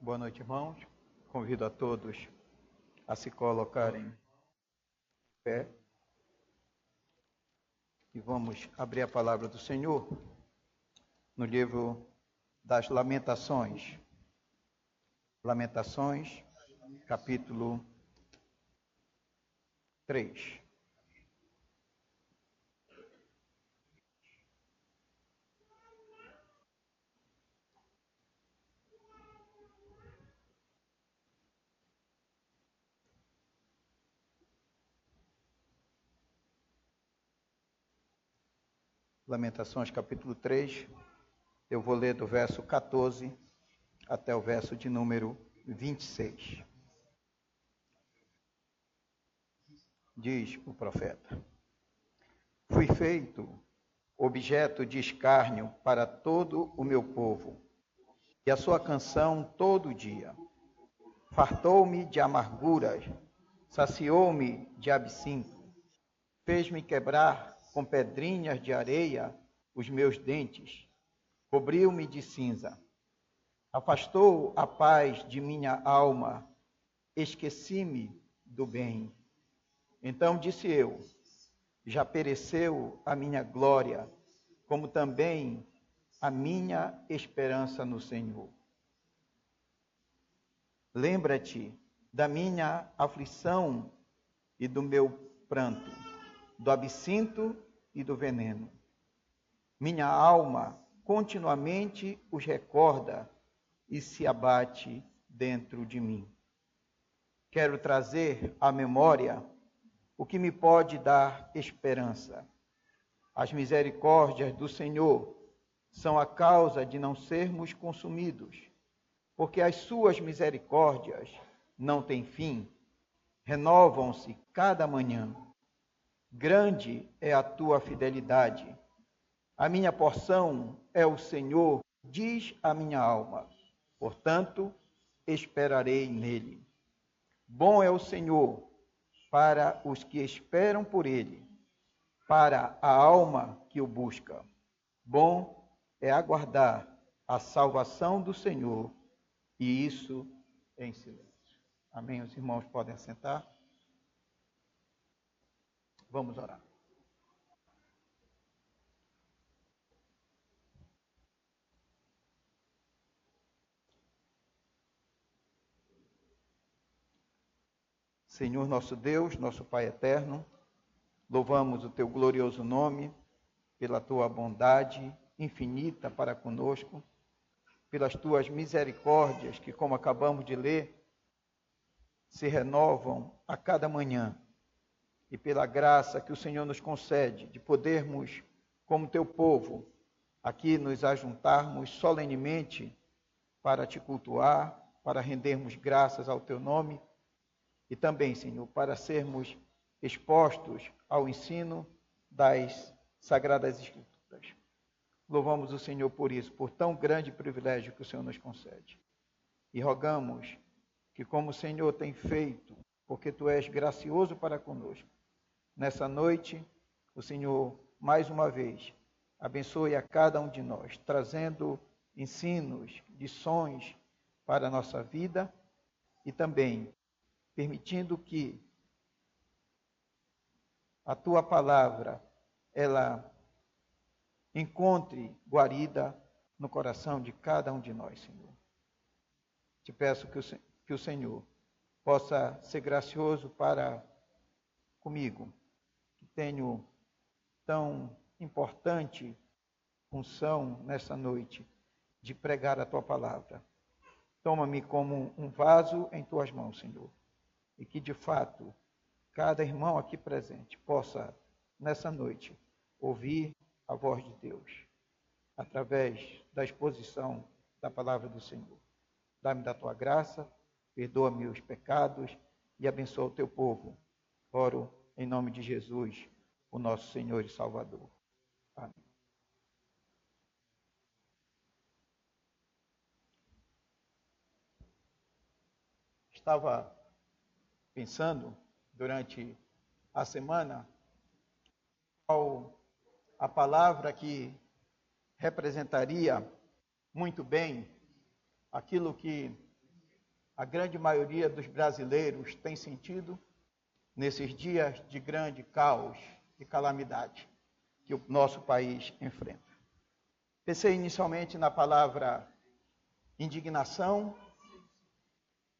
Boa noite, irmãos. Convido a todos a se colocarem em pé e vamos abrir a palavra do Senhor no livro das Lamentações. Lamentações, capítulo 3. Lamentações, capítulo 3, eu vou ler do verso 14 até o verso de número 26. Diz o profeta: Fui feito objeto de escárnio para todo o meu povo, e a sua canção todo dia. Fartou-me de amarguras, saciou-me de absinto, fez-me quebrar com pedrinhas de areia os meus dentes, cobriu-me de cinza, afastou a paz de minha alma, esqueci-me do bem. Então disse eu: já pereceu a minha glória, como também a minha esperança no Senhor. Lembra-te da minha aflição e do meu pranto, do absinto e do veneno. Minha alma continuamente os recorda e se abate dentro de mim. Quero trazer à memória o que me pode dar esperança. As misericórdias do Senhor são a causa de não sermos consumidos, porque as suas misericórdias não têm fim, renovam-se cada manhã. Grande é a tua fidelidade. A minha porção é o Senhor, diz a minha alma. Portanto, esperarei nele. Bom é o Senhor para os que esperam por ele, para a alma que o busca. Bom é aguardar a salvação do Senhor, e isso em silêncio. Amém? Os irmãos podem assentar. Vamos orar. Senhor nosso Deus, nosso Pai eterno, louvamos o teu glorioso nome pela tua bondade infinita para conosco, pelas tuas misericórdias que, como acabamos de ler, se renovam a cada manhã, e pela graça que o Senhor nos concede de podermos, como teu povo, aqui nos ajuntarmos solenemente para te cultuar, para rendermos graças ao teu nome e também, Senhor, para sermos expostos ao ensino das Sagradas Escrituras. Louvamos o Senhor por isso, por tão grande privilégio que o Senhor nos concede. E rogamos que, como o Senhor tem feito, porque tu és gracioso para conosco, nessa noite, o Senhor, mais uma vez, abençoe a cada um de nós, trazendo ensinos, lições para a nossa vida e também permitindo que a tua palavra, ela encontre guarida no coração de cada um de nós, Senhor. Te peço que o Senhor possa ser gracioso para comigo, que tenho tão importante função nessa noite de pregar a tua palavra. Toma-me como um vaso em tuas mãos, Senhor, e que de fato cada irmão aqui presente possa, nessa noite, ouvir a voz de Deus, através da exposição da palavra do Senhor. Dá-me da tua graça, perdoa-me os pecados e abençoa o teu povo. Oro em nome de Jesus, o nosso Senhor e Salvador. Amém. Estava pensando durante a semana qual a palavra que representaria muito bem aquilo que a grande maioria dos brasileiros tem sentido nesses dias de grande caos e calamidade que o nosso país enfrenta. Pensei inicialmente na palavra indignação,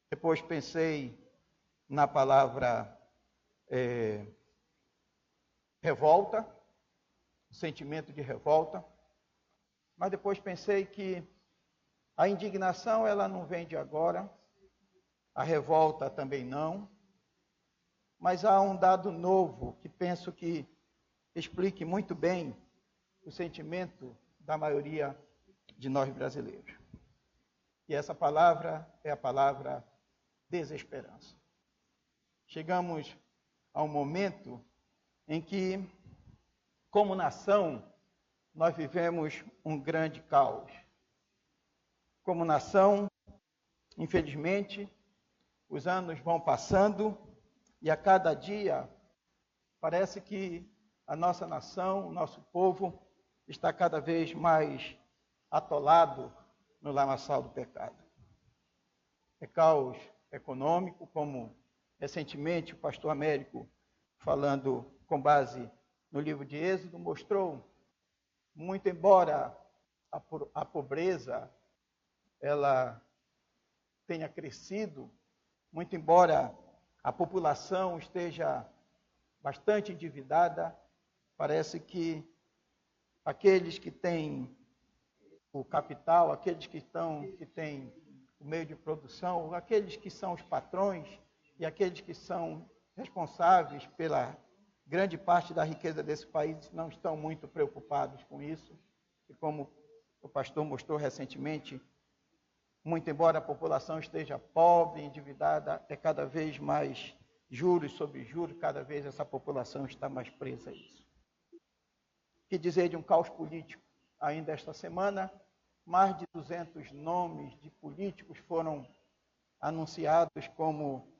depois pensei na palavra revolta, sentimento de revolta, mas depois pensei que a indignação ela não vem de agora, a revolta também não, mas há um dado novo que penso que explique muito bem o sentimento da maioria de nós brasileiros. E essa palavra é a palavra desesperança. Chegamos a um momento em que, como nação, nós vivemos um grande caos. Como nação, infelizmente, os anos vão passando e a cada dia parece que a nossa nação, o nosso povo, está cada vez mais atolado no lamaçal do pecado. É caos econômico, como recentemente o pastor Américo, falando com base no livro de Êxodo, mostrou, muito embora a pobreza ela tenha crescido, muito embora a população esteja bastante endividada, parece que aqueles que têm o capital, aqueles que têm o meio de produção, aqueles que são os patrões e aqueles que são responsáveis pela grande parte da riqueza desse país não estão muito preocupados com isso. E como o pastor mostrou recentemente, muito embora a população esteja pobre, endividada, é cada vez mais juros sobre juros, cada vez essa população está mais presa a isso. Que dizer de um caos político? Ainda esta semana, mais de 200 nomes de políticos foram anunciados como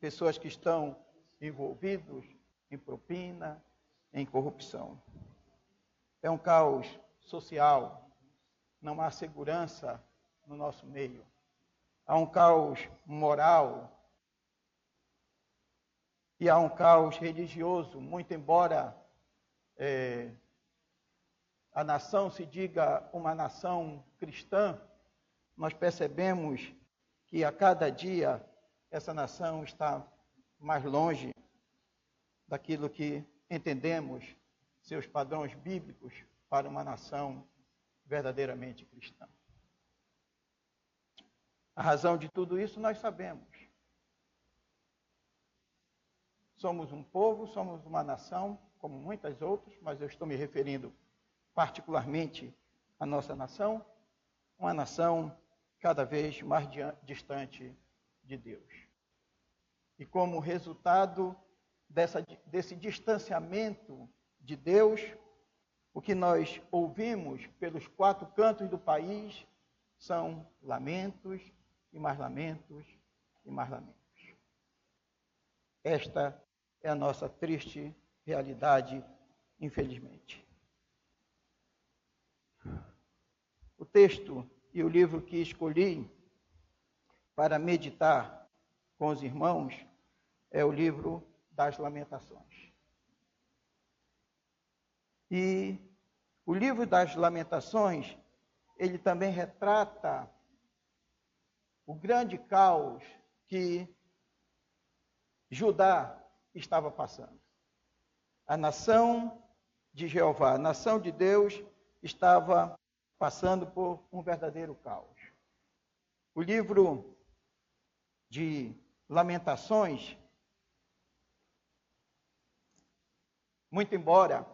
pessoas que estão envolvidos em propina, em corrupção. É um caos social, não há segurança no nosso meio. Há um caos moral e há um caos religioso, muito embora a nação se diga uma nação cristã, nós percebemos que a cada dia essa nação está mais longe daquilo que entendemos seus padrões bíblicos para uma nação verdadeiramente cristã. A razão de tudo isso nós sabemos. Somos um povo, somos uma nação, como muitas outras, mas eu estou me referindo particularmente à nossa nação, uma nação cada vez mais distante de Deus. E como resultado desse distanciamento de Deus, o que nós ouvimos pelos 4 cantos do país são lamentos e mais lamentos e mais lamentos. Esta é a nossa triste realidade, infelizmente. O texto e o livro que escolhi para meditar com os irmãos é o livro das Lamentações. E o livro das Lamentações, ele também retrata o grande caos que Judá estava passando. A nação de Jeová, a nação de Deus, estava passando por um verdadeiro caos. O livro de Lamentações, muito embora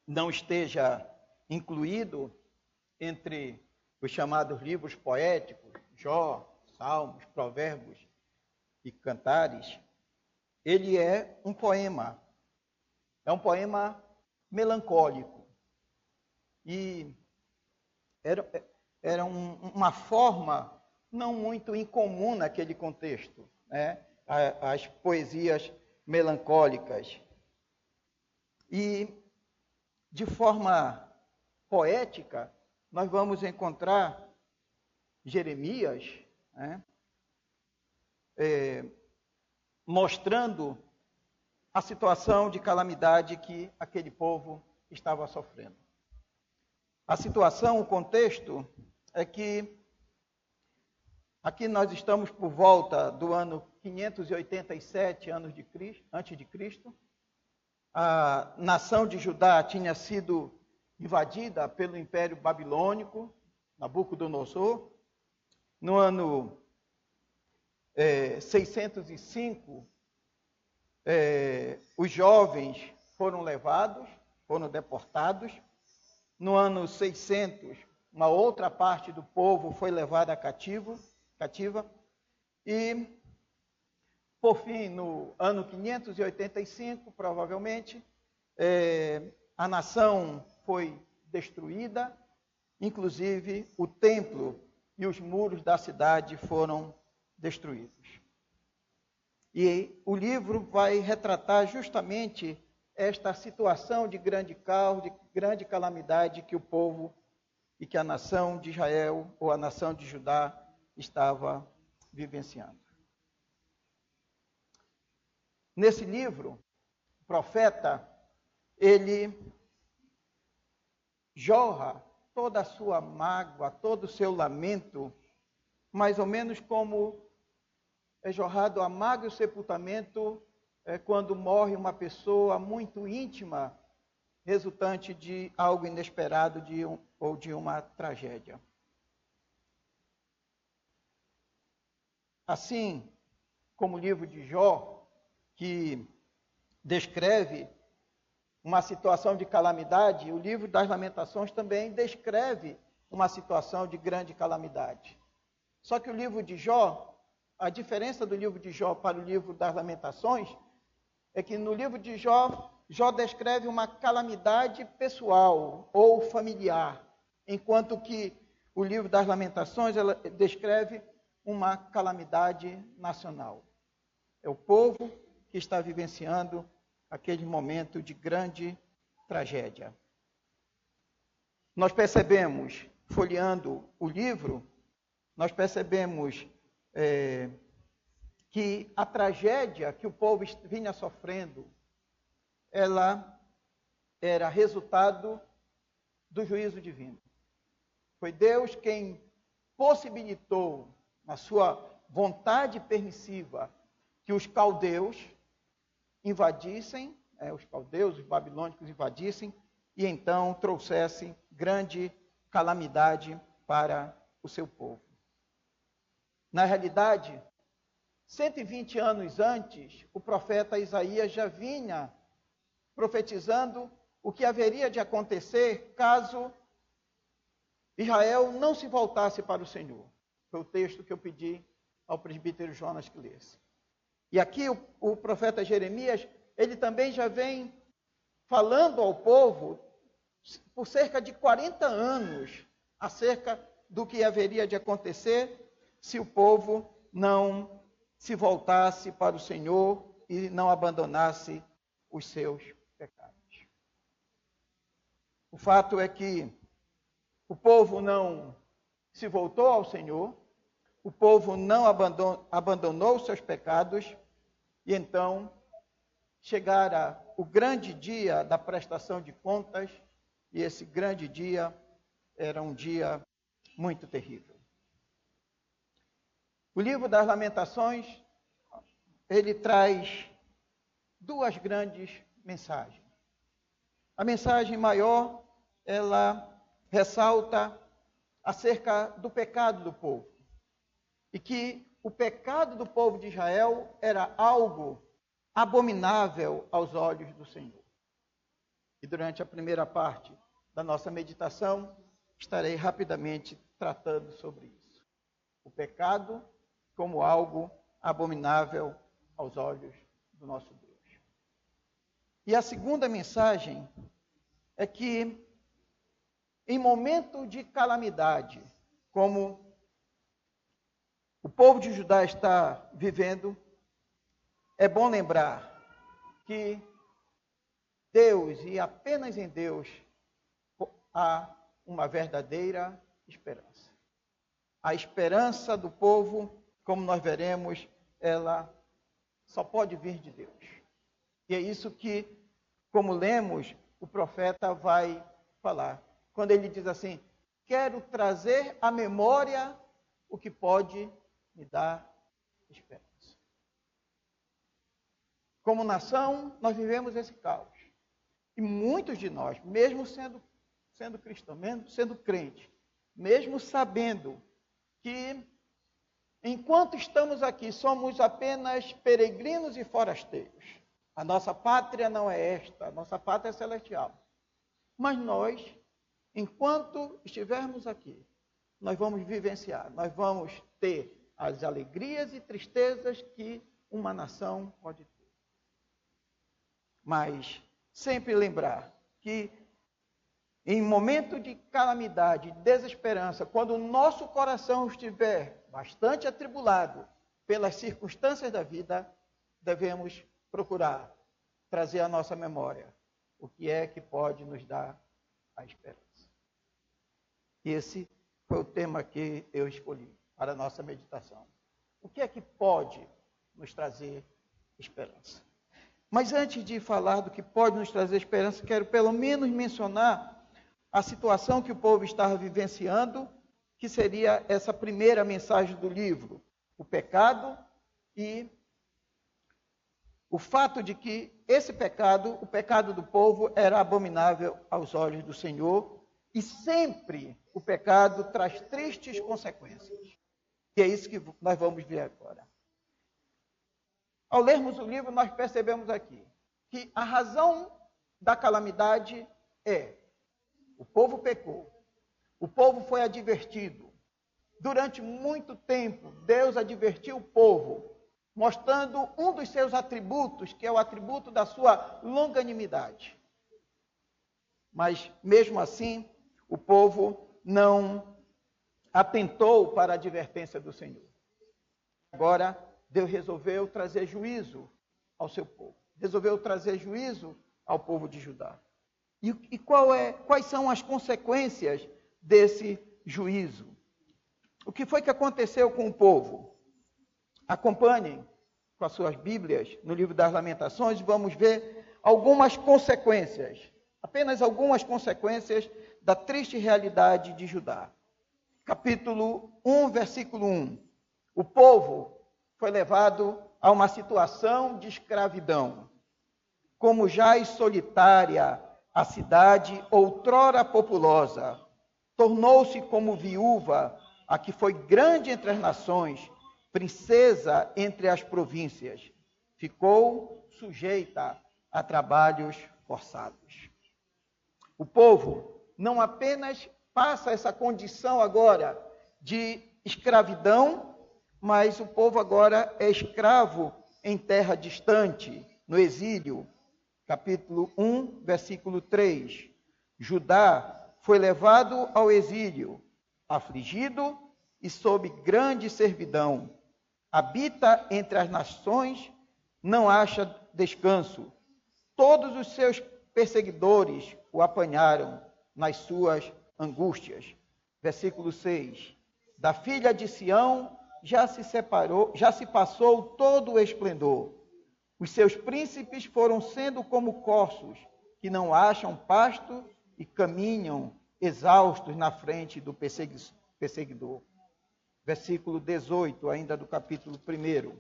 não esteja incluído entre os chamados livros poéticos, Jó, Salmos, Provérbios e Cantares, ele é um poema. É um poema melancólico. E era uma forma não muito incomum naquele contexto, né? As poesias melancólicas. E, de forma poética, nós vamos encontrar Jeremias, né? mostrando a situação de calamidade que aquele povo estava sofrendo. A situação, o contexto, é que aqui nós estamos por volta do ano 587 antes de Cristo. A nação de Judá tinha sido invadida pelo Império Babilônico, Nabucodonosor. No ano 605, os jovens foram levados, foram deportados. No ano 600, uma outra parte do povo foi levada cativa. E, por fim, no ano 585, provavelmente, a nação foi destruída, inclusive o templo e os muros da cidade foram destruídos. E o livro vai retratar justamente esta situação de grande caos, de grande calamidade que o povo e que a nação de Israel ou a nação de Judá estava vivenciando. Nesse livro, o profeta, ele jorra toda a sua mágoa, todo o seu lamento, mais ou menos como é jorrado a mágoa e o sepultamento quando morre uma pessoa muito íntima, resultante de algo inesperado ou de uma tragédia. Assim como o livro de Jó, que descreve uma situação de calamidade, o livro das Lamentações também descreve uma situação de grande calamidade. Só que o livro de Jó, a diferença do livro de Jó para o livro das Lamentações, é que no livro de Jó, Jó descreve uma calamidade pessoal ou familiar, enquanto que o livro das Lamentações ela descreve uma calamidade nacional. É o povo que está vivenciando aquele momento de grande tragédia. Nós percebemos, folheando o livro, nós percebemos que a tragédia que o povo vinha sofrendo, ela era resultado do juízo divino. Foi Deus quem possibilitou, na sua vontade permissiva, que os caldeus invadissem, os caldeus, os babilônicos invadissem, e então trouxessem grande calamidade para o seu povo. Na realidade, 120 anos antes, o profeta Isaías já vinha profetizando o que haveria de acontecer caso Israel não se voltasse para o Senhor. Foi o texto que eu pedi ao presbítero Jonas que lesse. E aqui o profeta Jeremias, ele também já vem falando ao povo por cerca de 40 anos acerca do que haveria de acontecer se o povo não se voltasse para o Senhor e não abandonasse os seus pecados. O fato é que o povo não se voltou ao Senhor, o povo não abandonou os seus pecados, e então chegara o grande dia da prestação de contas, e esse grande dia era um dia muito terrível. O livro das Lamentações, ele traz duas grandes mensagens. A mensagem maior, ela ressalta acerca do pecado do povo. E que o pecado do povo de Israel era algo abominável aos olhos do Senhor. E durante a primeira parte da nossa meditação, estarei rapidamente tratando sobre isso. O pecado como algo abominável aos olhos do nosso Deus. E a segunda mensagem é que, em momento de calamidade, como o povo de Judá está vivendo, é bom lembrar que Deus, e apenas em Deus, há uma verdadeira esperança. A esperança do povo, como nós veremos, ela só pode vir de Deus. E é isso que, como lemos, o profeta vai falar. Quando ele diz assim, quero trazer à memória o que pode me dar esperança. Como nação, nós vivemos esse caos. E muitos de nós, mesmo sendo cristãos, mesmo sendo crentes, mesmo sabendo que enquanto estamos aqui, somos apenas peregrinos e forasteiros. A nossa pátria não é esta, a nossa pátria é celestial. Mas nós, enquanto estivermos aqui, nós vamos vivenciar, nós vamos ter as alegrias e tristezas que uma nação pode ter. Mas sempre lembrar que em momento de calamidade, desesperança, quando o nosso coração estiver bastante atribulado pelas circunstâncias da vida, devemos procurar trazer à nossa memória o que é que pode nos dar a esperança. Esse foi o tema que eu escolhi para a nossa meditação. O que é que pode nos trazer esperança? Mas antes de falar do que pode nos trazer esperança, quero pelo menos mencionar a situação que o povo estava vivenciando, que seria essa primeira mensagem do livro, o pecado e o fato de que esse pecado, o pecado do povo, era abominável aos olhos do Senhor e sempre o pecado traz tristes consequências. E é isso que nós vamos ver agora. Ao lermos o livro, nós percebemos aqui que a razão da calamidade é o povo pecou, o povo foi advertido. Durante muito tempo, Deus advertiu o povo, mostrando um dos seus atributos, que é o atributo da sua longanimidade. Mas, mesmo assim, o povo não atentou para a advertência do Senhor. Agora, Deus resolveu trazer juízo ao seu povo. Resolveu trazer juízo ao povo de Judá. E quais são as consequências desse juízo? O que foi que aconteceu com o povo? Acompanhem com as suas Bíblias no livro das Lamentações, vamos ver algumas consequências, apenas algumas consequências da triste realidade de Judá. Capítulo 1, versículo 1. O povo foi levado a uma situação de escravidão. Como jaz solitária, a cidade, outrora populosa, tornou-se como viúva, a que foi grande entre as nações, princesa entre as províncias. Ficou sujeita a trabalhos forçados. O povo não apenas passa essa condição agora de escravidão, mas o povo agora é escravo em terra distante, no exílio. Capítulo 1, versículo 3. Judá foi levado ao exílio, afligido e sob grande servidão. Habita entre as nações, não acha descanso. Todos os seus perseguidores o apanharam nas suas angústias. Versículo 6. Da filha de Sião já se passou todo o esplendor. Os seus príncipes foram sendo como corços, que não acham pasto e caminham exaustos na frente do perseguidor. Versículo 18, ainda do capítulo 1.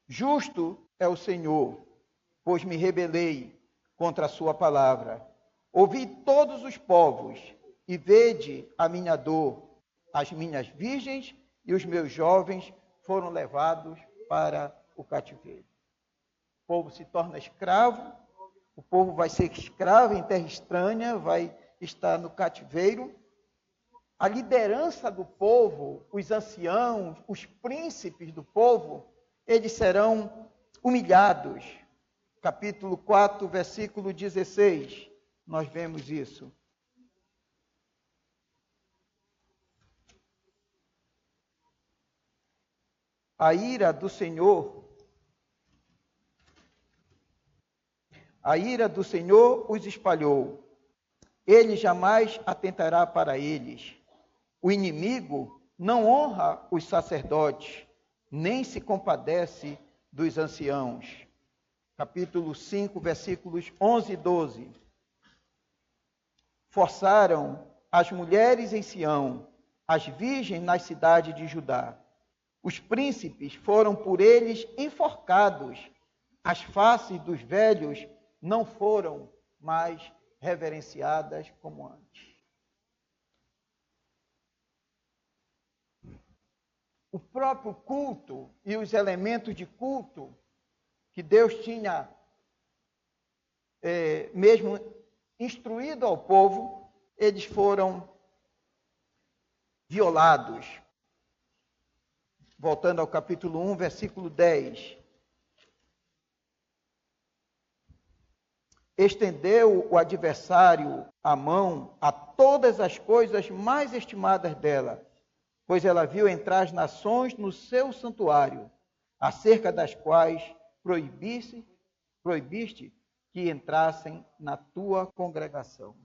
Justo é o Senhor, pois me rebelei contra a sua palavra. Ouvi todos os povos e vede a minha dor. As minhas virgens e os meus jovens foram levados para o cativeiro. O povo se torna escravo, o povo vai ser escravo em terra estranha, vai estar no cativeiro. A liderança do povo, os anciãos, os príncipes do povo, eles serão humilhados. Capítulo 4, versículo 16, nós vemos isso. A ira do Senhor os espalhou. Ele jamais atentará para eles. O inimigo não honra os sacerdotes, nem se compadece dos anciãos. Capítulo 5, versículos 11 e 12. Forçaram as mulheres em Sião, as virgens nas cidades de Judá. Os príncipes foram por eles enforcados. As faces dos velhos não foram mais reverenciadas como antes. O próprio culto e os elementos de culto que Deus tinha mesmo instruído ao povo, eles foram violados. Voltando ao capítulo 1, versículo 10. Estendeu o adversário a mão a todas as coisas mais estimadas dela, pois ela viu entrar as nações no seu santuário, acerca das quais proibiste que entrassem na tua congregação.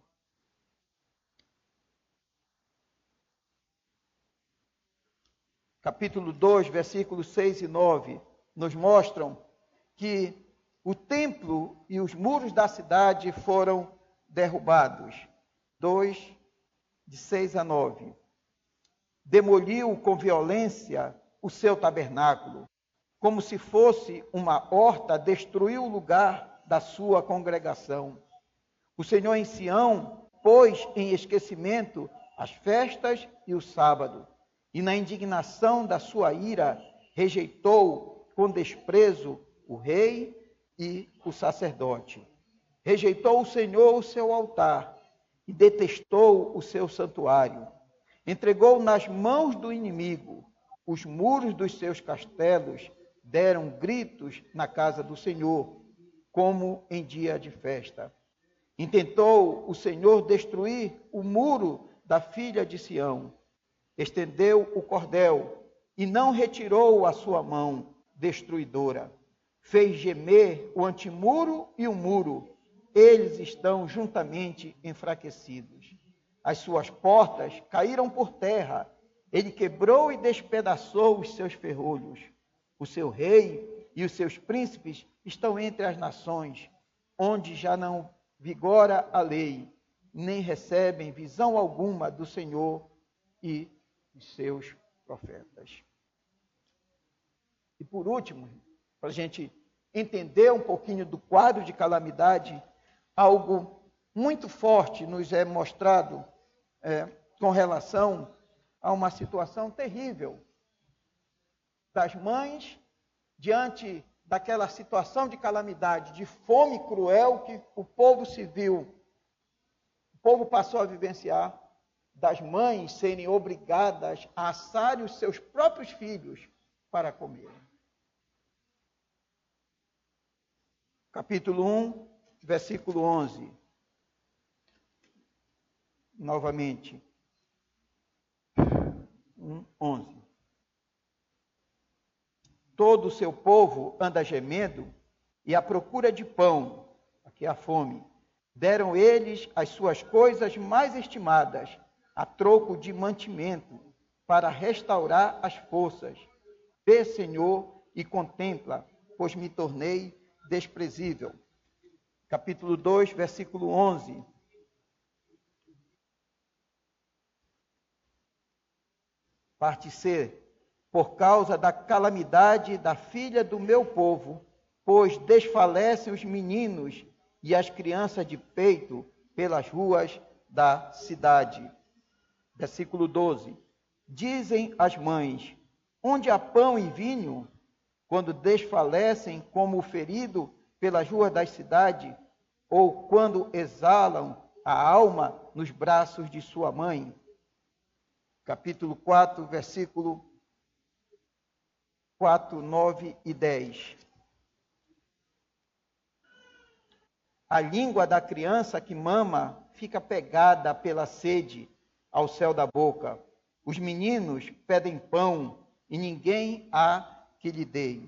Capítulo 2, versículos 6 e 9, nos mostram que o templo e os muros da cidade foram derrubados. 2, de 6 a 9. Demoliu com violência o seu tabernáculo, como se fosse uma horta, destruiu o lugar da sua congregação. O Senhor em Sião pôs em esquecimento as festas e o sábado, e na indignação da sua ira rejeitou com desprezo o rei e o sacerdote. Rejeitou o Senhor o seu altar e detestou o seu santuário. Entregou nas mãos do inimigo os muros dos seus castelos, deram gritos na casa do Senhor, como em dia de festa. Intentou o Senhor destruir o muro da filha de Sião. Estendeu o cordel e não retirou a sua mão destruidora. Fez gemer o antemuro e o muro. Eles estão juntamente enfraquecidos. As suas portas caíram por terra. Ele quebrou e despedaçou os seus ferrolhos. O seu rei e os seus príncipes estão entre as nações, onde já não vigora a lei, nem recebem visão alguma do Senhor e de seus profetas. E por último, para a gente entender um pouquinho do quadro de calamidade, algo muito forte nos é mostrado com relação a uma situação terrível das mães diante daquela situação de calamidade, de fome cruel que o povo o povo passou a vivenciar, das mães serem obrigadas a assarem os seus próprios filhos para comer. Capítulo 1, versículo 11. Novamente. 11. Todo o seu povo anda gemendo e à procura de pão, aqui é a fome. Deram eles as suas coisas mais estimadas, a troco de mantimento, para restaurar as forças. Vê, Senhor, e contempla, pois me tornei desprezível. Capítulo 2, versículo 11. Parte C. Por causa da calamidade da filha do meu povo, pois desfalecem os meninos e as crianças de peito pelas ruas da cidade. Versículo 12. Dizem as mães: onde há pão e vinho? Quando desfalecem como o ferido pelas ruas da cidade, ou quando exalam a alma nos braços de sua mãe. Capítulo 4, versículo 4, 9 e 10. A língua da criança que mama fica pegada pela sede ao céu da boca. Os meninos pedem pão e ninguém há que lhe dê.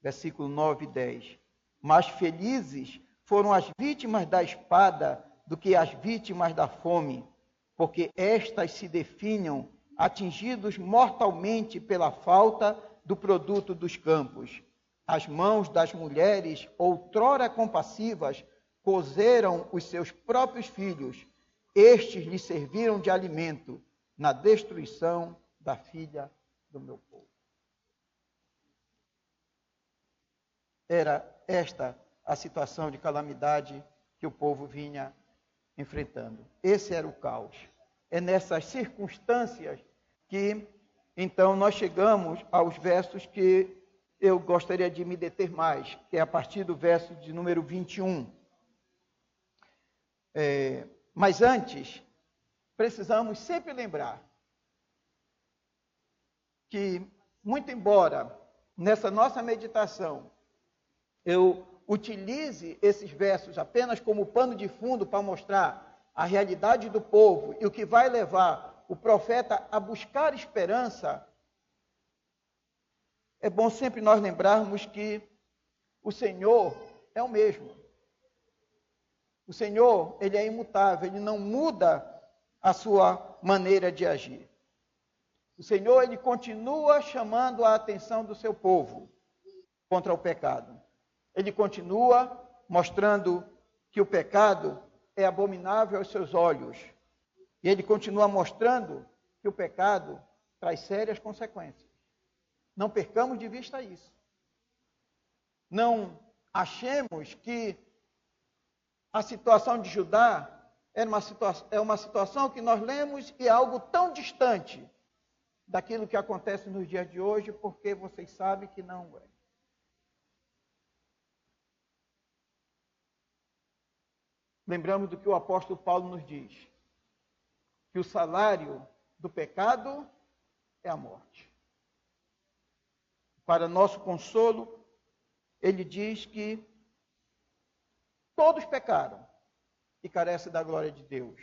Versículo 9 e 10. Mas felizes foram as vítimas da espada do que as vítimas da fome, porque estas se definham atingidos mortalmente pela falta do produto dos campos. As mãos das mulheres, outrora compassivas, cozeram os seus próprios filhos. Estes lhe serviram de alimento na destruição da filha do meu povo. Era esta a situação de calamidade que o povo vinha enfrentando. Esse era o caos. É nessas circunstâncias que, então, nós chegamos aos versos que eu gostaria de me deter mais, que é a partir do verso de número 21. Mas antes, precisamos sempre lembrar que, muito embora nessa nossa meditação eu utilize esses versos apenas como pano de fundo para mostrar a realidade do povo e o que vai levar o profeta a buscar esperança, é bom sempre nós lembrarmos que o Senhor é o mesmo. O Senhor, ele é imutável, ele não muda a sua maneira de agir. O Senhor, ele continua chamando a atenção do seu povo contra o pecado. Ele continua mostrando que o pecado é abominável aos seus olhos. E ele continua mostrando que o pecado traz sérias consequências. Não percamos de vista isso. Não achemos que a situação de Judá é uma situação que nós lemos e é algo tão distante daquilo que acontece nos dias de hoje, porque vocês sabem que não é. Lembramos do que o apóstolo Paulo nos diz, que o salário do pecado é a morte. Para nosso consolo, ele diz que todos pecaram e carecem da glória de Deus.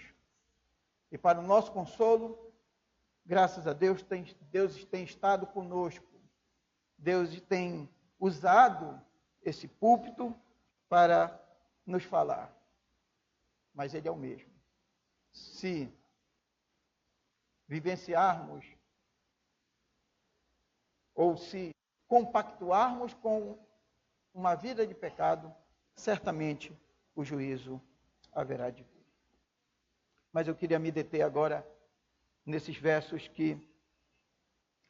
E para o nosso consolo, graças a Deus, Deus tem estado conosco. Deus tem usado esse púlpito para nos falar. Mas ele é o mesmo. Se vivenciarmos ou se compactuarmos com uma vida de pecado, certamente o juízo haverá de vir. Mas eu queria me deter agora nesses versos que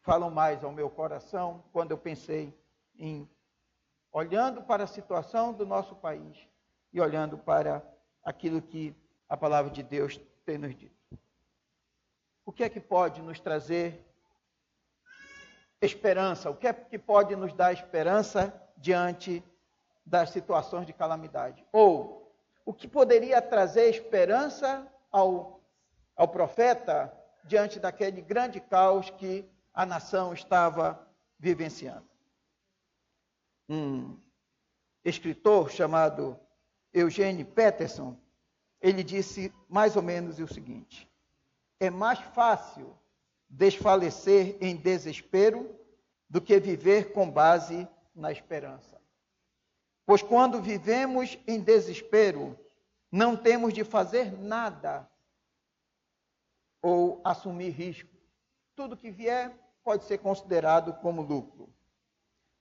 falam mais ao meu coração quando eu pensei em olhando para a situação do nosso país e olhando para aquilo que a palavra de Deus tem nos dito. O que é que pode nos trazer esperança? O que é que pode nos dar esperança diante das situações de calamidade? Ou o que poderia trazer esperança ao profeta diante daquele grande caos que a nação estava vivenciando? Um escritor chamado Eugene Peterson, ele disse mais ou menos o seguinte: é mais fácil desfalecer em desespero do que viver com base na esperança. Pois quando vivemos em desespero, não temos de fazer nada ou assumir risco. Tudo que vier pode ser considerado como lucro.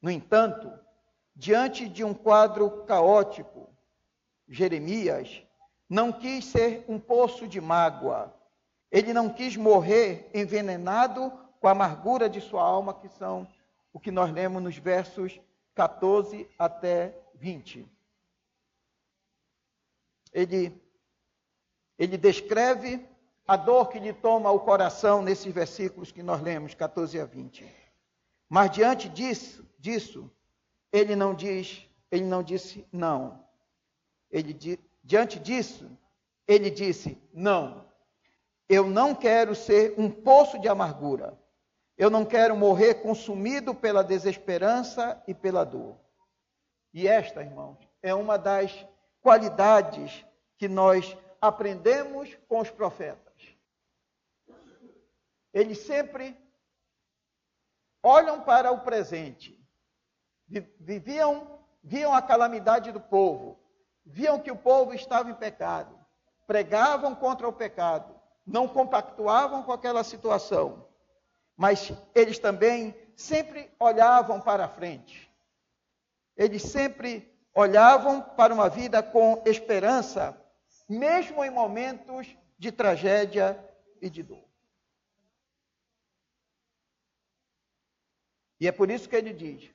No entanto, diante de um quadro caótico, Jeremias não quis ser um poço de mágoa. Ele não quis morrer envenenado com a amargura de sua alma, que são o que nós lemos nos versos 14 até 20. Ele descreve a dor que lhe toma o coração nesses versículos que nós lemos, 14 a 20. Mas diante disso, ele não disse não. Diante disso, ele disse: não, eu não quero ser um poço de amargura. Eu não quero morrer consumido pela desesperança e pela dor. E esta, irmãos, é uma das qualidades que nós aprendemos com os profetas. Eles sempre olham para o presente, viam a calamidade do povo, viam que o povo estava em pecado, pregavam contra o pecado, não compactuavam com aquela situação, mas eles também sempre olhavam para frente. Eles sempre olhavam para uma vida com esperança, mesmo em momentos de tragédia e de dor. E é por isso que ele diz,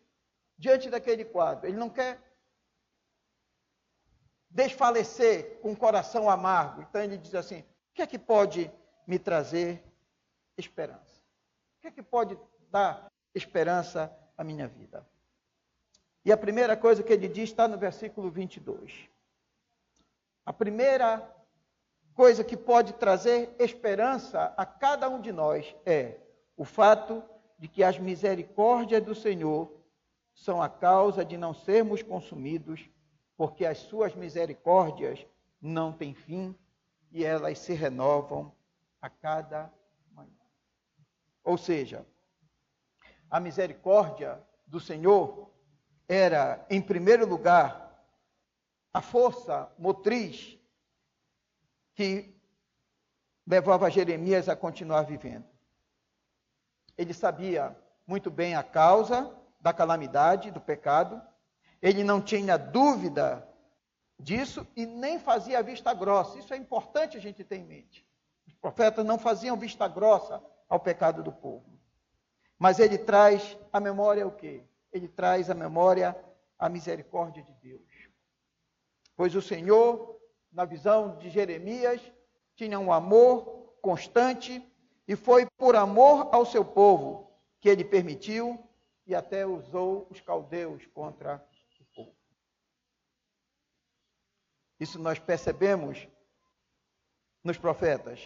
diante daquele quadro, ele não quer desfalecer com o coração amargo. Então ele diz assim, o que é que pode me trazer esperança? O que é que pode dar esperança à minha vida? E a primeira coisa que ele diz está no versículo 22. A primeira coisa que pode trazer esperança a cada um de nós é o fato de que as misericórdias do Senhor são a causa de não sermos consumidos, porque as suas misericórdias não têm fim e elas se renovam a cada manhã. Ou seja, a misericórdia do Senhor era, em primeiro lugar, a força motriz que levava Jeremias a continuar vivendo. Ele sabia muito bem a causa da calamidade, do pecado. Ele não tinha dúvida disso e nem fazia vista grossa. Isso é importante a gente ter em mente. Os profetas não faziam vista grossa ao pecado do povo. Mas ele traz à memória o quê? Ele traz à memória a misericórdia de Deus. Pois o Senhor, na visão de Jeremias, tinha um amor constante e foi por amor ao seu povo que ele permitiu e até usou os caldeus contra o povo. Isso nós percebemos nos profetas.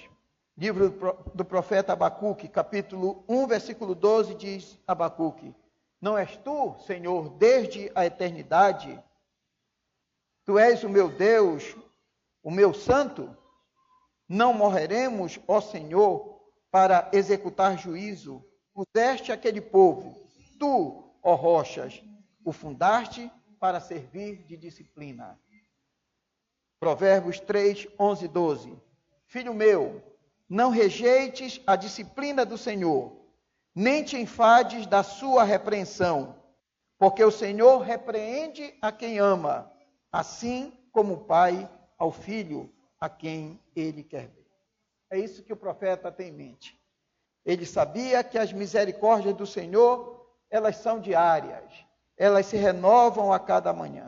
Livro do profeta Abacuque, capítulo 1, versículo 12, diz Abacuque, não és tu, Senhor, desde a eternidade? Tu és o meu Deus, o meu santo? Não morreremos, ó Senhor, para executar juízo. Puseste aquele povo, tu, ó rochas, o fundaste para servir de disciplina. Provérbios 3, 11 e 12. Filho meu, não rejeites a disciplina do Senhor, nem te enfades da sua repreensão, porque o Senhor repreende a quem ama, assim como o pai ao filho a quem ele quer ver. É isso que o profeta tem em mente. Ele sabia que as misericórdias do Senhor, elas são diárias, elas se renovam a cada manhã.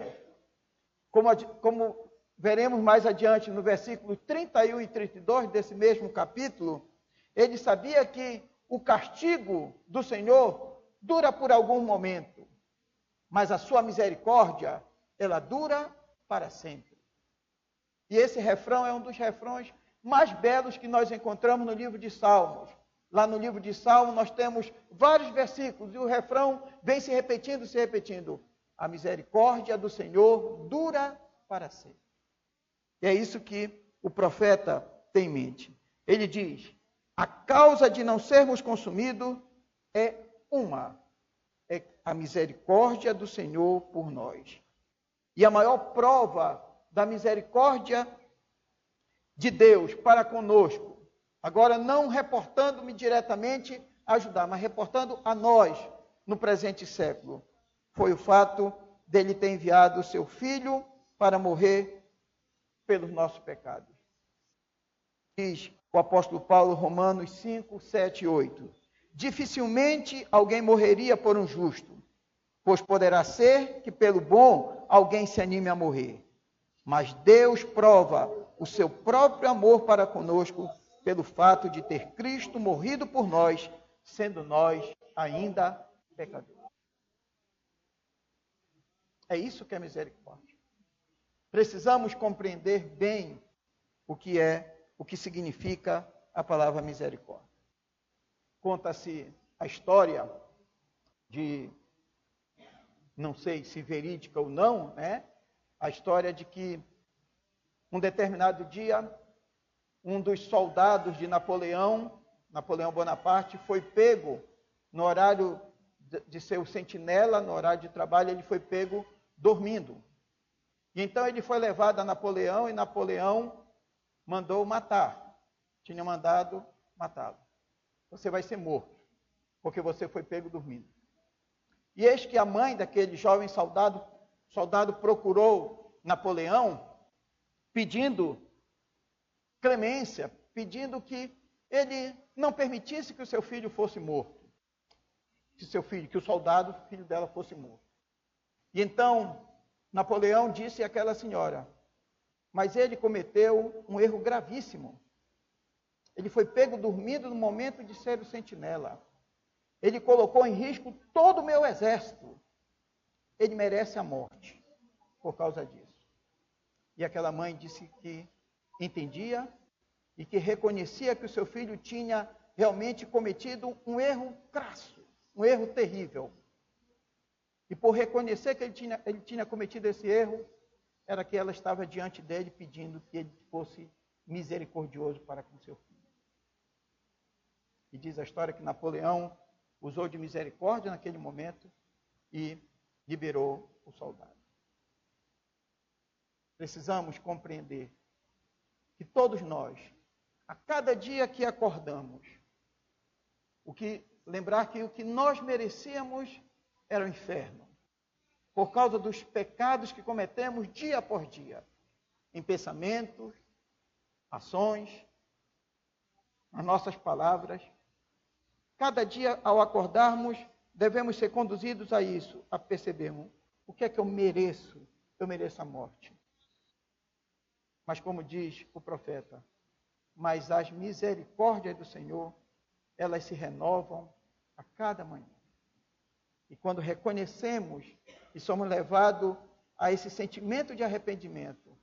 Como veremos mais adiante no versículo 31 e 32 desse mesmo capítulo, ele sabia que o castigo do Senhor dura por algum momento, mas a sua misericórdia, ela dura para sempre. E esse refrão é um dos refrões mais belos que nós encontramos no livro de Salmos. Lá no livro de Salmos nós temos vários versículos e o refrão vem se repetindo, se repetindo. A misericórdia do Senhor dura para sempre. E é isso que o profeta tem em mente. Ele diz, a causa de não sermos consumidos é a misericórdia do Senhor por nós. E a maior prova da misericórdia de Deus para conosco, agora não reportando-me diretamente a ajudar, mas reportando a nós no presente século, foi o fato dele ter enviado o seu Filho para morrer pelos nossos pecados. Diz o apóstolo Paulo, Romanos 5, 7 e 8. Dificilmente alguém morreria por um justo, pois poderá ser que pelo bom alguém se anime a morrer. Mas Deus prova o seu próprio amor para conosco pelo fato de ter Cristo morrido por nós, sendo nós ainda pecadores. É isso que é misericórdia. Precisamos compreender bem o que significa a palavra misericórdia. Conta-se a história de, não sei se verídica ou não, a história de que um determinado dia, um dos soldados de Napoleão Bonaparte, foi pego no horário de seu sentinela, no horário de trabalho, ele foi pego dormindo. E então ele foi levado a Napoleão e Napoleão mandou matar. Tinha mandado matá-lo. Você vai ser morto. porque você foi pego dormindo. E eis que a mãe daquele jovem soldado procurou Napoleão, pedindo clemência, pedindo que ele não permitisse que o seu filho fosse morto. Que o soldado, filho dela, fosse morto. E então, Napoleão disse àquela senhora, mas ele cometeu um erro gravíssimo. Ele foi pego dormindo no momento de ser o sentinela. Ele colocou em risco todo o meu exército. Ele merece a morte por causa disso. E aquela mãe disse que entendia e que reconhecia que o seu filho tinha realmente cometido um erro crasso, um erro terrível. E por reconhecer que ele tinha cometido esse erro, era que ela estava diante dele pedindo que ele fosse misericordioso para com seu filho. E diz a história que Napoleão usou de misericórdia naquele momento e liberou o soldado. Precisamos compreender que todos nós, a cada dia que acordamos, lembrar que o que nós merecíamos era o inferno, por causa dos pecados que cometemos dia após dia, em pensamentos, ações, nas nossas palavras. Cada dia, ao acordarmos, devemos ser conduzidos a isso, a percebermos o que é que eu mereço. Eu mereço a morte. Mas como diz o profeta, mas as misericórdias do Senhor, elas se renovam a cada manhã. E quando reconhecemos e somos levados a esse sentimento de arrependimento,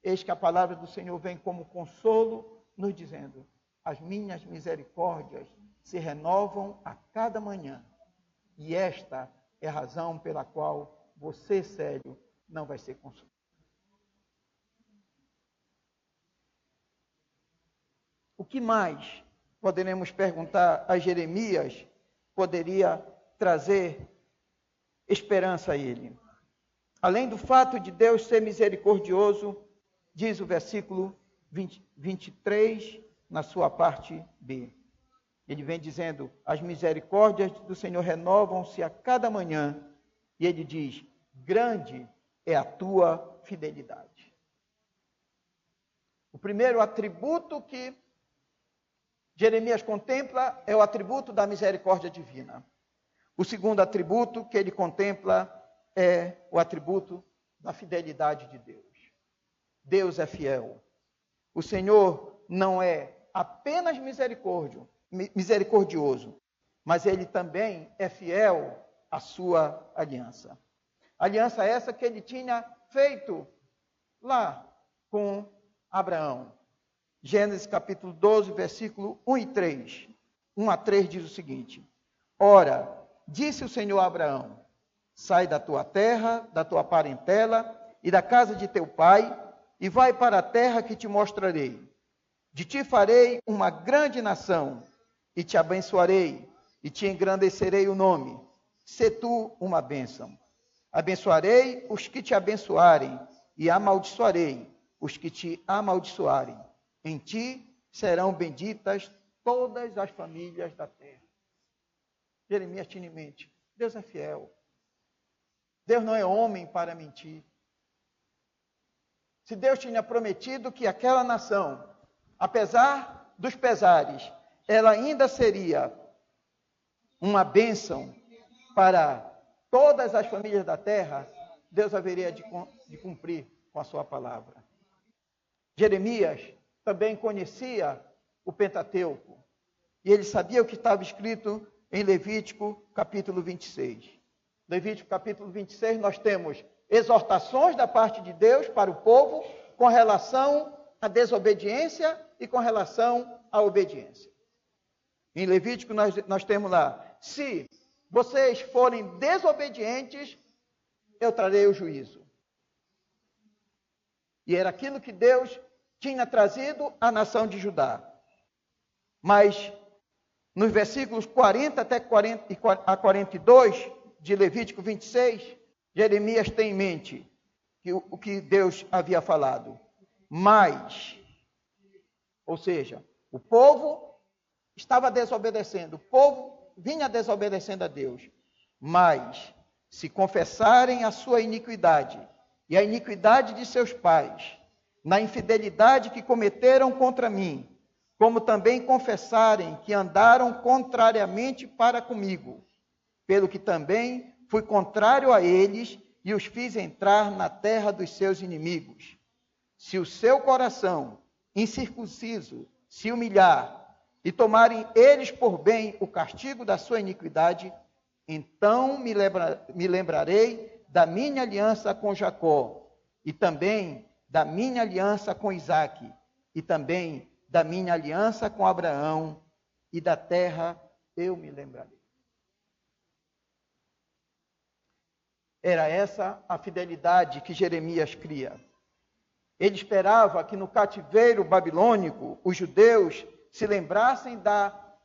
eis que a palavra do Senhor vem como consolo, nos dizendo, as minhas misericórdias se renovam a cada manhã. E esta é a razão pela qual você, Célio, não vai ser consumido. O que mais poderemos perguntar a Jeremias poderia trazer esperança a ele? Além do fato de Deus ser misericordioso, diz o versículo 23, na sua parte B. Ele vem dizendo, as misericórdias do Senhor renovam-se a cada manhã. E ele diz, grande é a tua fidelidade. O primeiro atributo que Jeremias contempla é o atributo da misericórdia divina. O segundo atributo que ele contempla é o atributo da fidelidade de Deus. Deus é fiel. O Senhor não é apenas misericordioso, mas ele também é fiel à sua aliança. Aliança essa que ele tinha feito lá com Abraão. Gênesis capítulo 12, versículo 1 e 3. 1 a 3 diz o seguinte, ora, disse o Senhor a Abraão, sai da tua terra, da tua parentela e da casa de teu pai, e vai para a terra que te mostrarei. De ti farei uma grande nação, e te abençoarei, e te engrandecerei o nome. Sê tu uma bênção. Abençoarei os que te abençoarem, e amaldiçoarei os que te amaldiçoarem. Em ti serão benditas todas as famílias da terra. Jeremias tinha em mente, Deus é fiel. Deus não é homem para mentir. Se Deus tinha prometido que aquela nação, apesar dos pesares, ela ainda seria uma bênção para todas as famílias da terra, Deus haveria de cumprir com a sua palavra. Jeremias também conhecia o Pentateuco, e ele sabia o que estava escrito em Levítico capítulo 26. Levítico capítulo 26, nós temos exortações da parte de Deus para o povo com relação à desobediência e com relação à obediência. Em Levítico nós temos lá, se vocês forem desobedientes, eu trarei o juízo. E era aquilo que Deus tinha trazido à nação de Judá. Mas, nos versículos 40 até 42 de Levítico 26, Jeremias tem em mente o que Deus havia falado. Mas, ou seja, o povo estava desobedecendo, o povo vinha desobedecendo a Deus. Mas, se confessarem a sua iniquidade e a iniquidade de seus pais, na infidelidade que cometeram contra mim, como também confessarem que andaram contrariamente para comigo, pelo que também fui contrário a eles e os fiz entrar na terra dos seus inimigos. Se o seu coração incircunciso se humilhar e tomarem eles por bem o castigo da sua iniquidade, então me lembrarei da minha aliança com Jacó, e também da minha aliança com Isaque, e também da minha aliança com Abraão, e da terra eu me lembrarei. Era essa a fidelidade que Jeremias cria. Ele esperava que no cativeiro babilônico os judeus se lembrassem da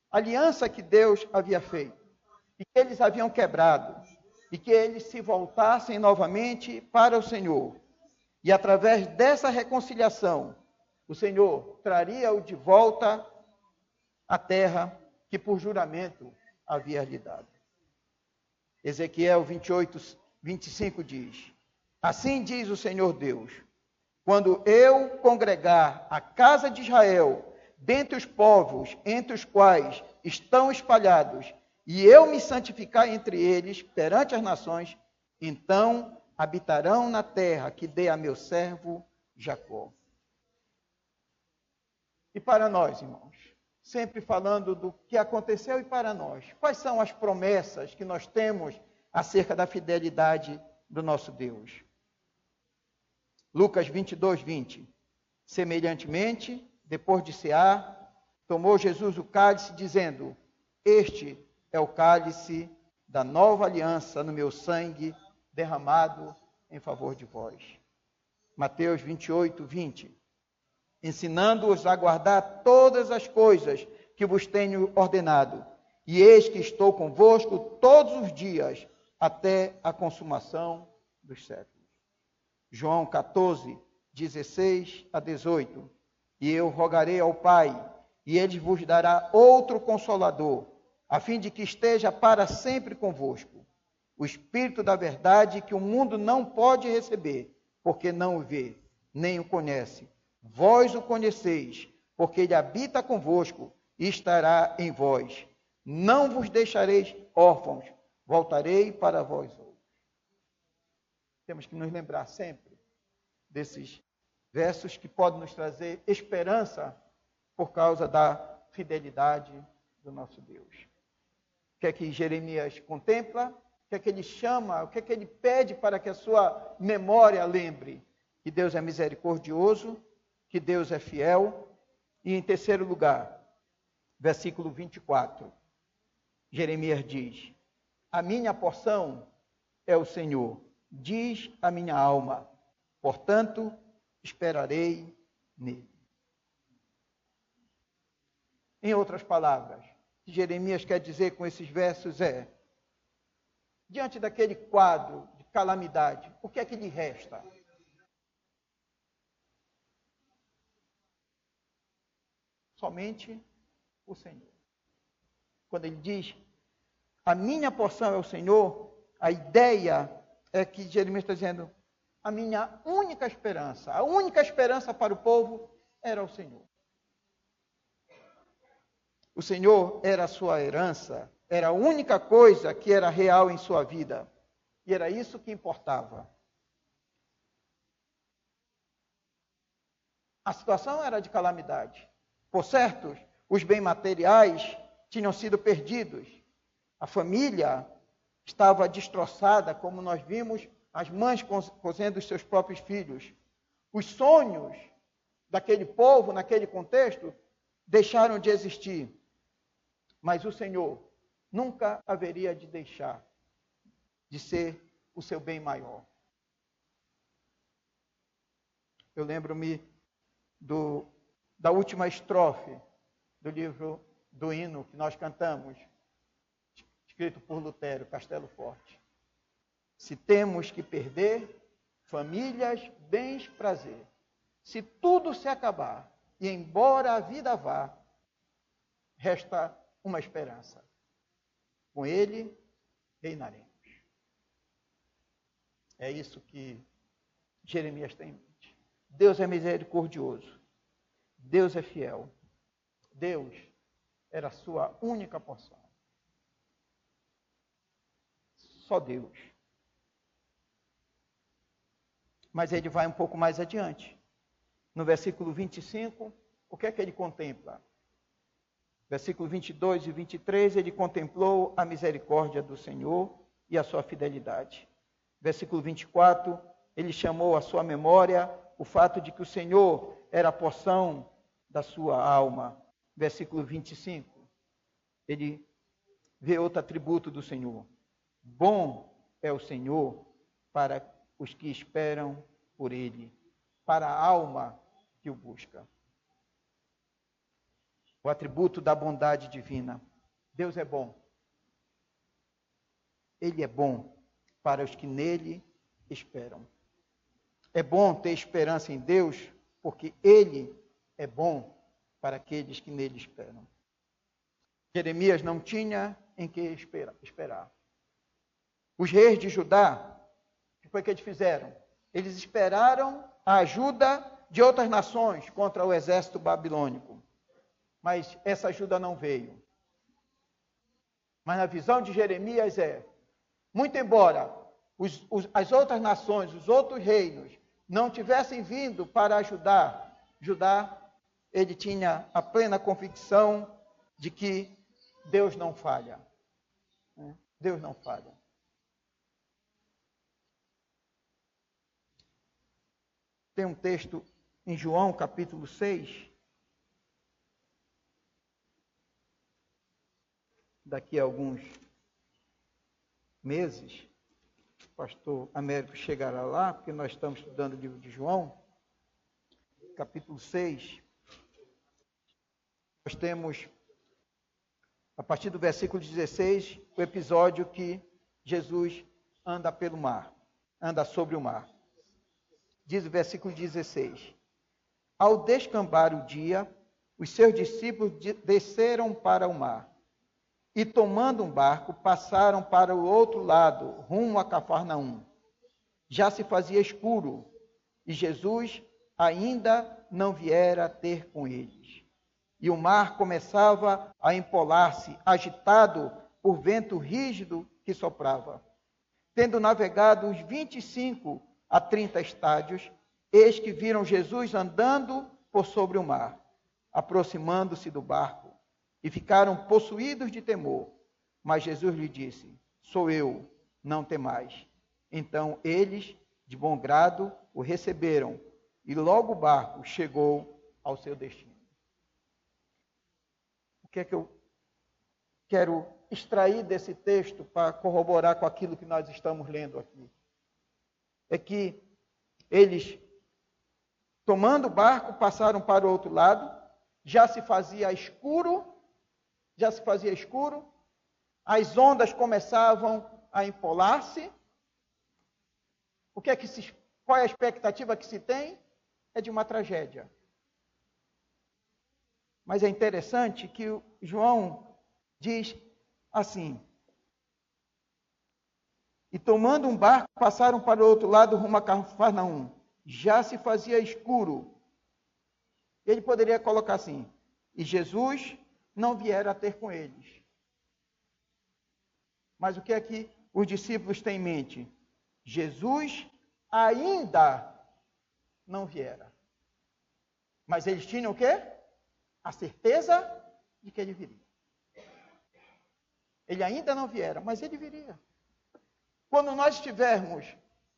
aliança que Deus havia feito, e que eles haviam quebrado, e que eles se voltassem novamente para o Senhor. E através dessa reconciliação, o Senhor traria-o de volta à terra que por juramento havia lhe dado. Ezequiel 28, 25 diz: assim diz o Senhor Deus, quando eu congregar a casa de Israel dentre os povos entre os quais estão espalhados, e eu me santificar entre eles perante as nações, então habitarão na terra que dei a meu servo Jacó. E para nós, irmãos, sempre falando do que aconteceu e para nós, quais são as promessas que nós temos acerca da fidelidade do nosso Deus? Lucas 22, 20. Semelhantemente, depois de cear, tomou Jesus o cálice, dizendo: este é o cálice da nova aliança no meu sangue, derramado em favor de vós. Mateus 28, 20. Ensinando-os a guardar todas as coisas que vos tenho ordenado. E eis que estou convosco todos os dias, até a consumação dos séculos. João 14, 16 a 18. E eu rogarei ao Pai, e ele vos dará outro Consolador, a fim de que esteja para sempre convosco. O Espírito da verdade que o mundo não pode receber, porque não o vê, nem o conhece. Vós o conheceis, porque ele habita convosco e estará em vós. Não vos deixareis órfãos, voltarei para vós outros. Temos que nos lembrar sempre desses versos que podem nos trazer esperança por causa da fidelidade do nosso Deus. O que é que Jeremias contempla? O que é que ele chama? O que é que ele pede para que a sua memória lembre? Que Deus é misericordioso, que Deus é fiel. E em terceiro lugar, versículo 24, Jeremias diz: a minha porção é o Senhor, diz a minha alma, portanto, esperarei nele. Em outras palavras, o que Jeremias quer dizer com esses versos é: diante daquele quadro de calamidade, o que é que lhe resta? Somente o Senhor. Quando ele diz, a minha porção é o Senhor, a ideia é que Jeremias está dizendo, a minha única esperança, a única esperança para o povo era o Senhor. O Senhor era a sua herança, era a única coisa que era real em sua vida. E era isso que importava. A situação era de calamidade. Por certo, os bens materiais tinham sido perdidos. A família estava destroçada, como nós vimos as mães cozendo os seus próprios filhos. Os sonhos daquele povo, naquele contexto, deixaram de existir. Mas o Senhor nunca haveria de deixar de ser o seu bem maior. Eu lembro-me da última estrofe do livro do hino que nós cantamos, escrito por Lutero, Castelo Forte. Se temos que perder famílias, bens, prazer, se tudo se acabar e embora a vida vá, resta uma esperança. Com ele reinaremos. É isso que Jeremias tem em mente. Deus é misericordioso. Deus é fiel. Deus era a sua única porção. Só Deus. Mas ele vai um pouco mais adiante. No versículo 25, o que é que ele contempla? Versículo 22 e 23, ele contemplou a misericórdia do Senhor e a sua fidelidade. Versículo 24, ele chamou à sua memória o fato de que o Senhor era a porção da sua alma. Versículo 25, ele vê outro atributo do Senhor. Bom é o Senhor para os que esperam por ele, para a alma que o busca. O atributo da bondade divina. Deus é bom. Ele é bom para os que nele esperam. É bom ter esperança em Deus, porque ele é bom para aqueles que nele esperam. Jeremias não tinha em que esperar. Os reis de Judá, o que foi que eles fizeram? Eles esperaram a ajuda de outras nações contra o exército babilônico. Mas essa ajuda não veio. Mas na visão de Jeremias muito embora as outras nações, os outros reinos, não tivessem vindo para ajudar Judá, ele tinha a plena convicção de que Deus não falha. Deus não falha. Tem um texto em João, capítulo 6. Daqui a alguns meses, o pastor Américo chegará lá, porque nós estamos estudando o livro de João, capítulo 6. Nós temos, a partir do versículo 16, o episódio que Jesus anda pelo mar, anda sobre o mar. Diz o versículo 16: Ao descambar o dia, os seus discípulos desceram para o mar. E tomando um barco, passaram para o outro lado, rumo a Cafarnaum. Já se fazia escuro, e Jesus ainda não viera ter com eles. E o mar começava a empolar-se, agitado por vento rígido que soprava. Tendo navegado uns 25 a 30 estádios, eis que viram Jesus andando por sobre o mar, aproximando-se do barco. E ficaram possuídos de temor. Mas Jesus lhe disse: Sou eu, não temais. Então eles, de bom grado, o receberam. E logo o barco chegou ao seu destino. O que é que eu quero extrair desse texto para corroborar com aquilo que nós estamos lendo aqui? É que eles, tomando o barco, passaram para o outro lado. Já se fazia escuro, as ondas começavam a empolar-se. Qual é a expectativa que se tem? É de uma tragédia. Mas é interessante que o João diz assim: e tomando um barco, passaram para o outro lado, rumo a Cafarnaum. Já se fazia escuro. Ele poderia colocar assim: e Jesus não viera a ter com eles. Mas o que é que os discípulos têm em mente? Jesus ainda não viera. Mas eles tinham o quê? A certeza de que ele viria. Ele ainda não viera, mas ele viria. Quando nós estivermos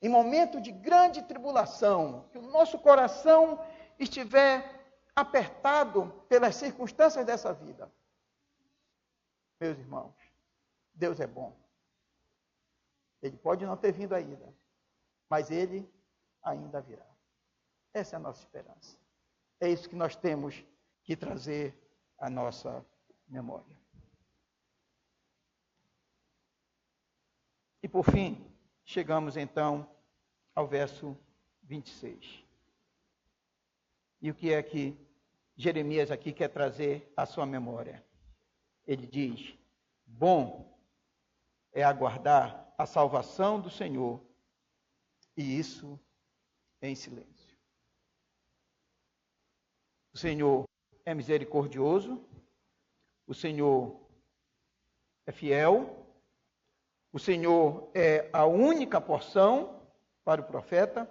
em momento de grande tribulação, que o nosso coração estiver apertado pelas circunstâncias dessa vida, meus irmãos, Deus é bom. Ele pode não ter vindo ainda, mas ele ainda virá. Essa é a nossa esperança. É isso que nós temos que trazer à nossa memória. E por fim, chegamos então ao verso 26. E o que é que Jeremias aqui quer trazer à sua memória? ele diz: bom é aguardar a salvação do Senhor, e isso em silêncio. O Senhor é misericordioso, o Senhor é fiel, o Senhor é a única porção para o profeta,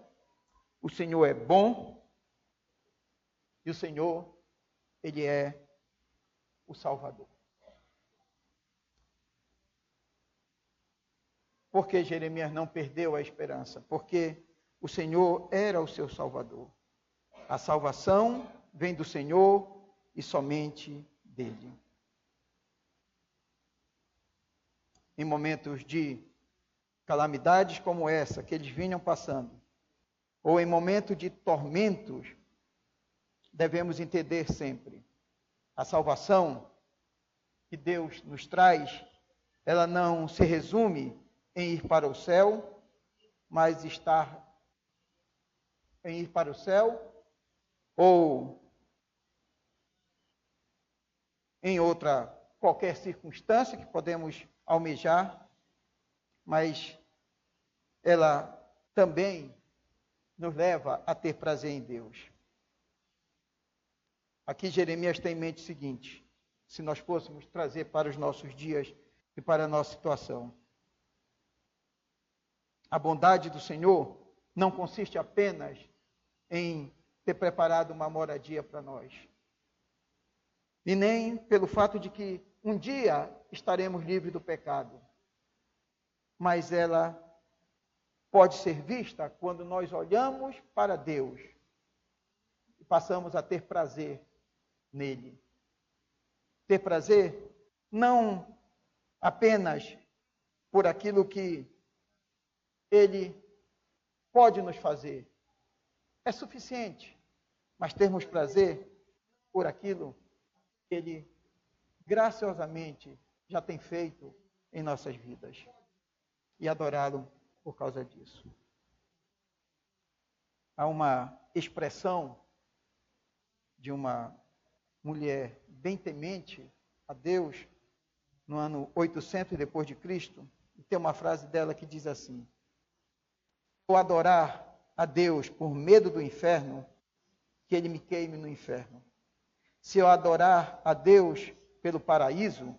o Senhor é bom, e o Senhor, ele é o Salvador. Porque Jeremias não perdeu a esperança? Porque o Senhor era o seu Salvador. A salvação vem do Senhor e somente dele. Em momentos de calamidades como essa que eles vinham passando, ou em momentos de tormentos, devemos entender sempre: a salvação que Deus nos traz, ela não se resume em ir para o céu, mas estar em ir para o céu, ou em outra qualquer circunstância que podemos almejar, mas ela também nos leva a ter prazer em Deus. Aqui Jeremias tem em mente o seguinte: se nós fôssemos trazer para os nossos dias e para a nossa situação, a bondade do Senhor não consiste apenas em ter preparado uma moradia para nós, e nem pelo fato de que um dia estaremos livres do pecado, mas ela pode ser vista quando nós olhamos para Deus e passamos a ter prazer nele. Ter prazer não apenas por aquilo que ele pode nos fazer, é suficiente, mas termos prazer por aquilo que ele graciosamente já tem feito em nossas vidas, e adorá-lo por causa disso. Há uma expressão de uma mulher bem temente a Deus no ano 800 depois de Cristo, e tem uma frase dela que diz assim: vou adorar a Deus por medo do inferno, que ele me queime no inferno. Se eu adorar a Deus pelo paraíso,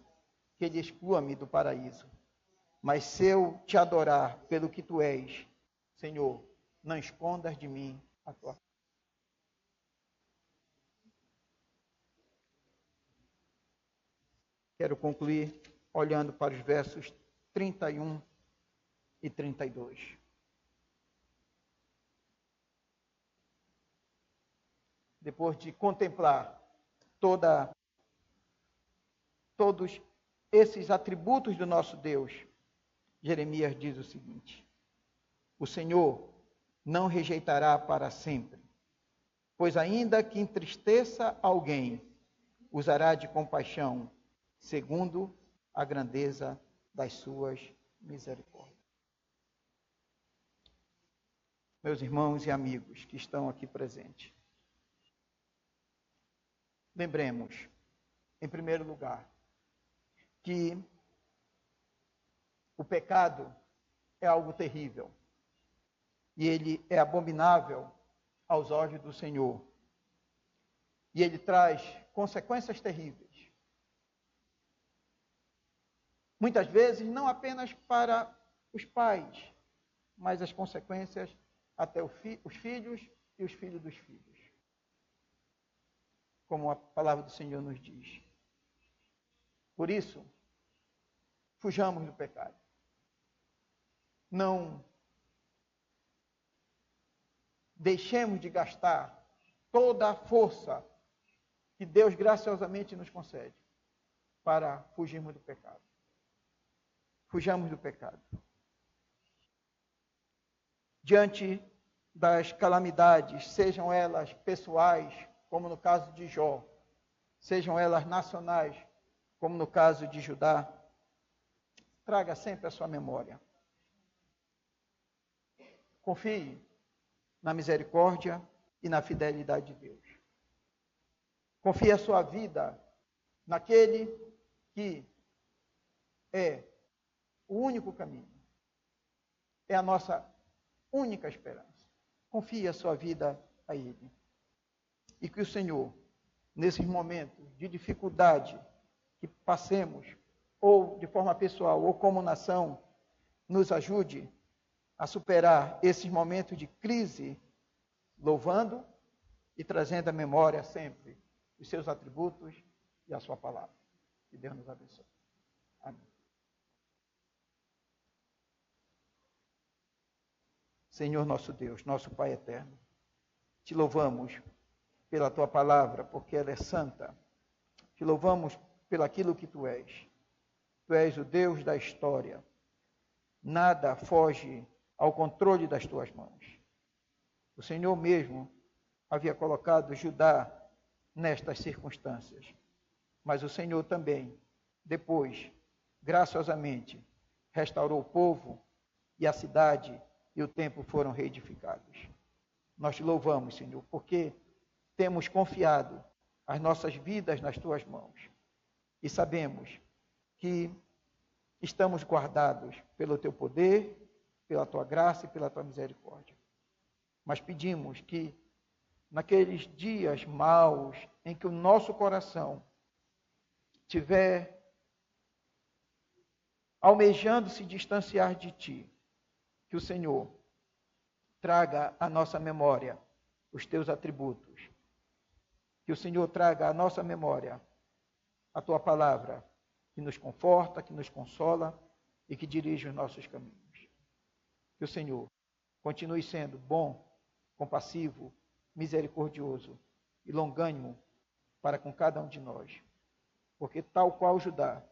que ele exclua-me do paraíso. Mas se eu te adorar pelo que tu és, Senhor, não escondas de mim a tua. Quero concluir olhando para os versos 31 e 32. Depois de contemplar todos esses atributos do nosso Deus, Jeremias diz o seguinte: o Senhor não rejeitará para sempre, pois ainda que entristeça alguém, usará de compaixão, segundo a grandeza das suas misericórdias. Meus irmãos e amigos que estão aqui presentes, lembremos, em primeiro lugar, que o pecado é algo terrível e ele é abominável aos olhos do Senhor, e ele traz consequências terríveis. Muitas vezes não apenas para os pais, mas as consequências até os filhos e os filhos dos filhos, como a palavra do Senhor nos diz. Por isso, fujamos do pecado. Não deixemos de gastar toda a força que Deus graciosamente nos concede para fugirmos do pecado. Fujamos do pecado. Diante das calamidades, sejam elas pessoais, como no caso de Jó, sejam elas nacionais, como no caso de Judá, traga sempre a sua memória. Confie na misericórdia e na fidelidade de Deus. Confie a sua vida naquele que é o único caminho, é a nossa única esperança. Confie a sua vida a Ele. E que o Senhor, nesses momentos de dificuldade que passemos, ou de forma pessoal, ou como nação, nos ajude a superar esses momentos de crise, louvando e trazendo à memória sempre os seus atributos e a sua palavra. Que Deus nos abençoe. Amém. Senhor nosso Deus, nosso Pai eterno, te louvamos pela tua palavra, porque ela é santa. Te louvamos pelo aquilo que tu és. Tu és o Deus da história. Nada foge ao controle das tuas mãos. O Senhor mesmo havia colocado Judá nestas circunstâncias. Mas o Senhor também, depois, graciosamente, restaurou o povo e a cidade e o templo foram reedificados. Nós te louvamos, Senhor, porque temos confiado as nossas vidas nas tuas mãos e sabemos que estamos guardados pelo teu poder, pela tua graça e pela tua misericórdia. Mas pedimos que naqueles dias maus em que o nosso coração tiver almejando se distanciar de ti, que o Senhor traga à nossa memória os teus atributos, que o Senhor traga à nossa memória a tua palavra, que nos conforta, que nos consola e que dirige os nossos caminhos. Que o Senhor continue sendo bom, compassivo, misericordioso e longânimo para com cada um de nós. Porque tal qual Judá,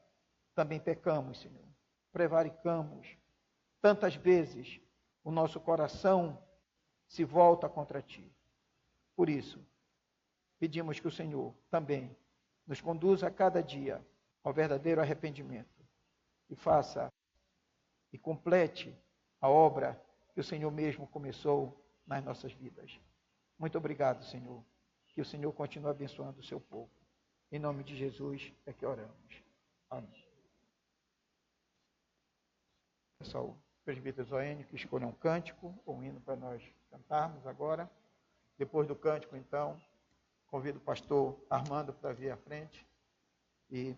também pecamos, Senhor. Prevaricamos. Tantas vezes o nosso coração se volta contra ti. Por isso, pedimos que o Senhor também nos conduza a cada dia ao verdadeiro arrependimento e faça e complete a obra que o Senhor mesmo começou nas nossas vidas. Muito obrigado, Senhor. Que o Senhor continue abençoando o seu povo. Em nome de Jesus é que oramos. Amém. Pessoal, o presbítero Zoênio que escolha um cântico ou um hino para nós cantarmos agora. Depois do cântico, então, convido o pastor Armando para vir à frente e